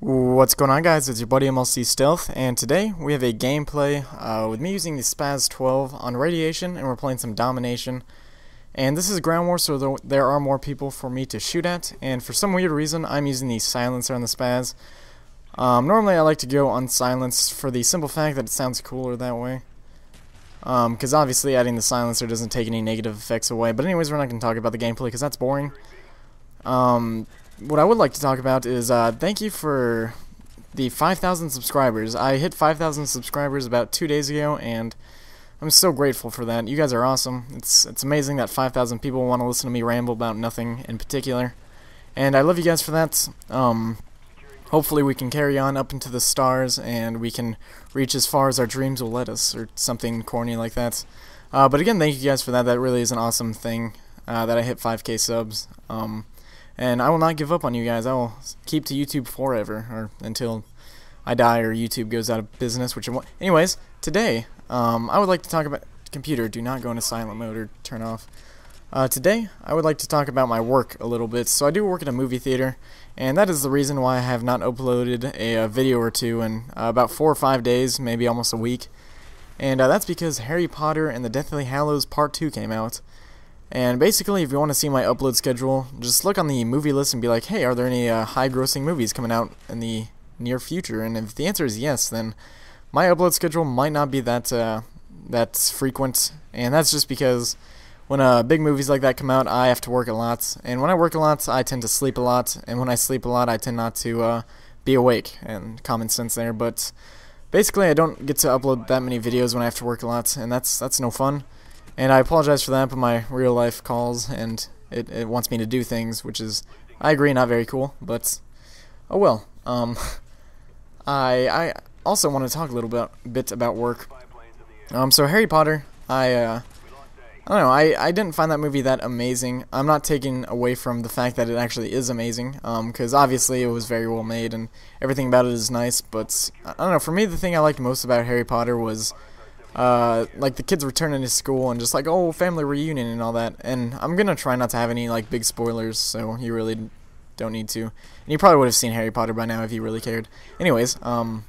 What's going on, guys? It's your buddy MLC Stealth, and today we have a gameplay with me using the Spaz 12 on Radiation, and we're playing some Domination. And this is ground war, so there are more people for me to shoot at, and for some weird reason I'm using the silencer on the Spaz. Normally I like to go on silence for the simple fact that it sounds cooler that way. Because obviously adding the silencer doesn't take any negative effects away, but anyways, we're not going to talk about the gameplay because that's boring. What I would like to talk about is thank you for the 5,000 subscribers. I hit 5,000 subscribers about 2 days ago, and I'm so grateful for that. You guys are awesome. It's amazing that 5,000 people want to listen to me ramble about nothing in particular, and I love you guys for that. Hopefully we can carry on up into the stars, and we can reach as far as our dreams will let us, or something corny like that. But again, thank you guys for that. That really is an awesome thing that I hit 5K subs. And I will not give up on you guys. I will keep to YouTube forever, or until I die or YouTube goes out of business, which it won't. Anyways, today, I would like to talk about... Computer, do not go into silent mode or turn off. Today, I would like to talk about my work a little bit. So I do work at a movie theater, and that is the reason why I have not uploaded a video or two in about 4 or 5 days, maybe almost a week. And that's because Harry Potter and the Deathly Hallows Part 2 came out. And basically, if you want to see my upload schedule, just look on the movie list and be like, hey, are there any high-grossing movies coming out in the near future? And if the answer is yes, then my upload schedule might not be that frequent. And that's just because when big movies like that come out, I have to work a lot. And when I work a lot, I tend to sleep a lot. And when I sleep a lot, I tend not to be awake. And common sense there. But basically, I don't get to upload that many videos when I have to work a lot. And that's no fun. And I apologize for that, but my real life calls, and it wants me to do things, which is, I agree, not very cool, but, oh well. I also want to talk a little bit about work. So Harry Potter, I don't know, I didn't find that movie that amazing. I'm not taking away from the fact that it actually is amazing, because obviously it was very well made, and everything about it is nice, but, I don't know, for me the thing I liked most about Harry Potter was... like the kids returning to school and just like, oh, family reunion and all that. And I'm gonna try not to have any like big spoilers, so you really don't need to. And you probably would have seen Harry Potter by now if you really cared. Anyways, but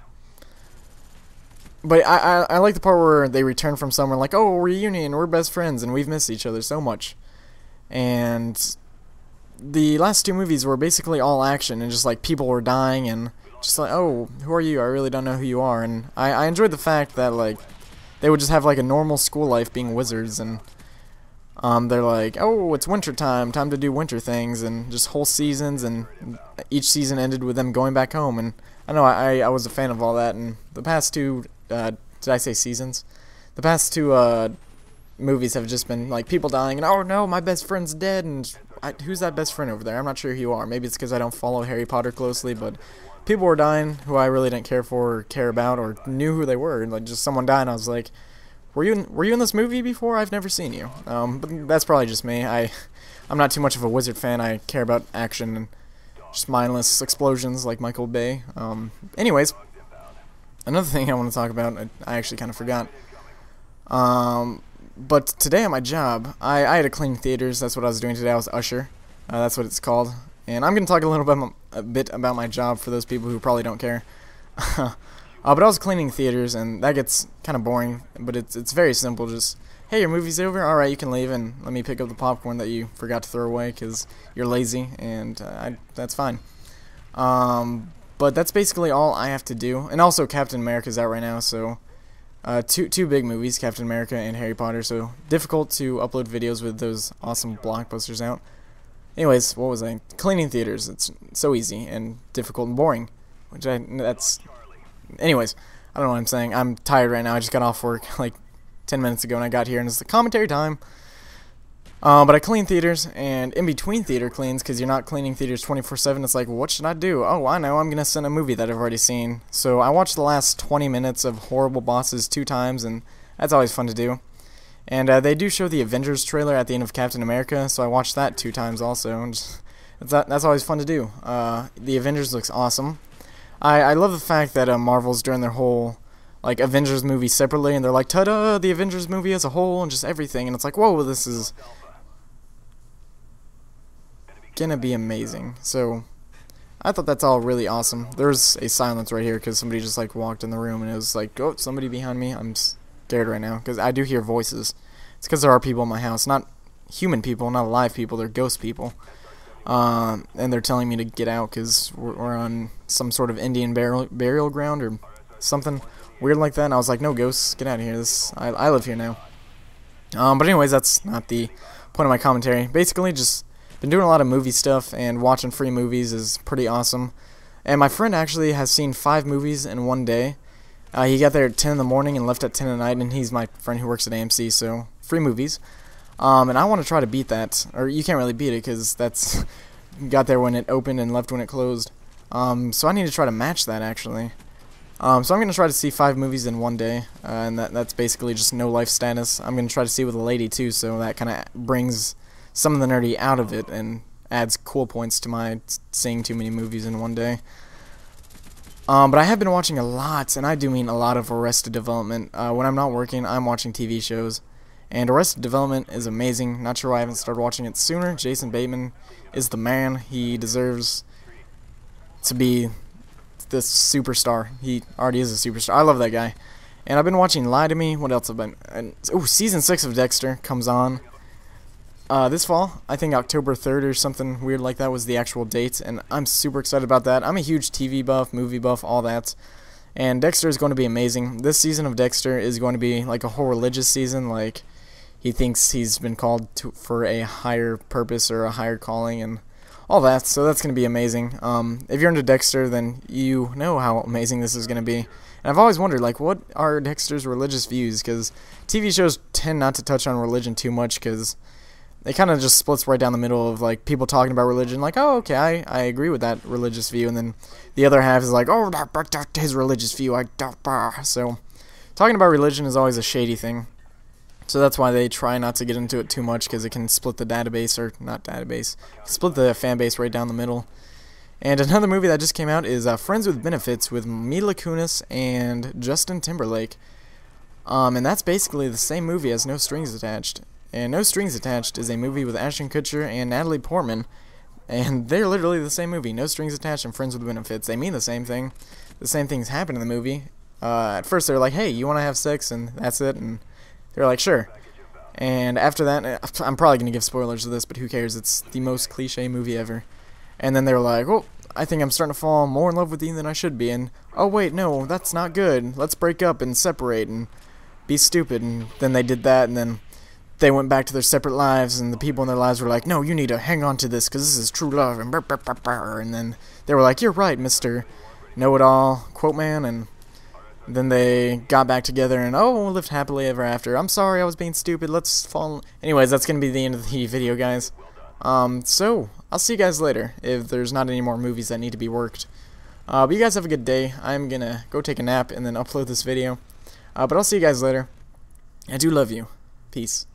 I like the part where they return from somewhere like, oh, reunion, we're best friends and we've missed each other so much. And the last two movies were basically all action and just like people were dying and just like, oh, who are you? I really don't know who you are. And I enjoyed the fact that like they would just have like a normal school life being wizards, and they're like, oh, it's winter time to do winter things, and just whole seasons, and each season ended with them going back home. And I know I was a fan of all that. And the past two, did I say seasons? The past two movies have just been like people dying, and oh no, my best friend's dead, and who's that best friend over there? I'm not sure who you are. Maybe it's because I don't follow Harry Potter closely, but people were dying who I really didn't care for or care about or knew who they were. Like just someone died and I was like, were you in this movie before? I've never seen you. But that's probably just me. I'm not too much of a wizard fan. I care about action and just mindless explosions like Michael Bay. Anyways, another thing I want to talk about, I actually kind of forgot. But today at my job, I had to clean theaters. That's what I was doing today. I was usher. That's what it's called. And I'm going to talk a bit about my job for those people who probably don't care. But I was cleaning theaters, and that gets kind of boring. But it's very simple. Just, hey, your movie's over? Alright, you can leave, and let me pick up the popcorn that you forgot to throw away because you're lazy, and that's fine. But that's basically all I have to do. And also, Captain America's out right now, so... two big movies, Captain America and Harry Potter, so difficult to upload videos with those awesome blockbusters out. Anyways, what was I? Cleaning theaters. It's so easy and difficult and boring. Anyways, I don't know what I'm saying. I'm tired right now. I just got off work like 10 minutes ago and I got here and it's the commentary time. But I clean theaters, and in between theater cleans, because you're not cleaning theaters 24/7, it's like, what should I do? Oh, I know, I'm going to send a movie that I've already seen. So I watched the last 20 minutes of Horrible Bosses 2 times, and that's always fun to do. And they do show the Avengers trailer at the end of Captain America, so I watched that 2 times also. And that's always fun to do. The Avengers looks awesome. I love the fact that Marvel's doing their whole like Avengers movie separately, and they're like, ta-da, the Avengers movie as a whole, and just everything. And it's like, whoa, this is gonna be amazing. So I thought that's all really awesome. There's a silence right here because somebody just like walked in the room and it was like, oh, somebody behind me. I'm scared right now because I do hear voices. It's because there are people in my house, not human people, not alive people, they're ghost people. And they're telling me to get out because we're on some sort of Indian burial ground or something weird like that. And I was like, no, ghosts, get out of here. I live here now. But anyways, that's not the point of my commentary. Basically, just been doing a lot of movie stuff, and watching free movies is pretty awesome. And my friend actually has seen 5 movies in one day. He got there at 10 in the morning and left at 10 at night, and he's my friend who works at AMC, so free movies. And I want to try to beat that, or you can't really beat it because that's got there when it opened and left when it closed. So I need to try to match that actually. So I'm going to try to see 5 movies in one day, and that's basically just no life status. I'm going to try to see with a lady too, so that kind of brings some of the nerdy out of it and adds cool points to my seeing too many movies in one day. But I have been watching a lot, and I do mean a lot, of Arrested Development. When I'm not working, I'm watching TV shows. And Arrested Development is amazing. Not sure why I haven't started watching it sooner. Jason Bateman is the man. He deserves to be this superstar. He already is a superstar. I love that guy. And I've been watching Lie to Me. What else have I been... Season 6 of Dexter comes on this fall. I think October 3rd or something weird like that was the actual date. And I'm super excited about that. I'm a huge TV buff, movie buff, all that. And Dexter is going to be amazing. This season of Dexter is going to be like a whole religious season. Like, he thinks he's been called for a higher purpose or a higher calling and all that, so that's going to be amazing. If you're into Dexter, then you know how amazing this is going to be. And I've always wondered, like, what are Dexter's religious views? Because TV shows tend not to touch on religion too much because it kind of just splits right down the middle of, like, people talking about religion, like, oh, okay, I agree with that religious view, and then the other half is like, oh, that's his religious view, so talking about religion is always a shady thing. So that's why they try not to get into it too much, because it can split the database, or not database, split the fan base right down the middle. And another movie that just came out is Friends with Benefits with Mila Kunis and Justin Timberlake. And that's basically the same movie as No Strings Attached. And No Strings Attached is a movie with Ashton Kutcher and Natalie Portman. And they're literally the same movie. No Strings Attached and Friends with Benefits. They mean the same thing. The same things happen in the movie. At first they're like, hey, you want to have sex? And that's it. And they're like, sure. And after that, I'm probably going to give spoilers to this, but who cares? It's the most cliche movie ever. And then they were like, oh, I think I'm starting to fall more in love with you than I should be. And, oh, wait, no, that's not good. Let's break up and separate and be stupid. And then they did that, and then they went back to their separate lives, and the people in their lives were like, no, you need to hang on to this because this is true love. And then they were like, you're right, Mr. Know-it-all, quote man, and then they got back together and, oh, lived happily ever after. I'm sorry, I was being stupid. Let's fall. Anyways, that's going to be the end of the video, guys. So, I'll see you guys later if there's not any more movies that need to be worked. But you guys have a good day. I'm going to go take a nap and then upload this video. But I'll see you guys later. I do love you. Peace.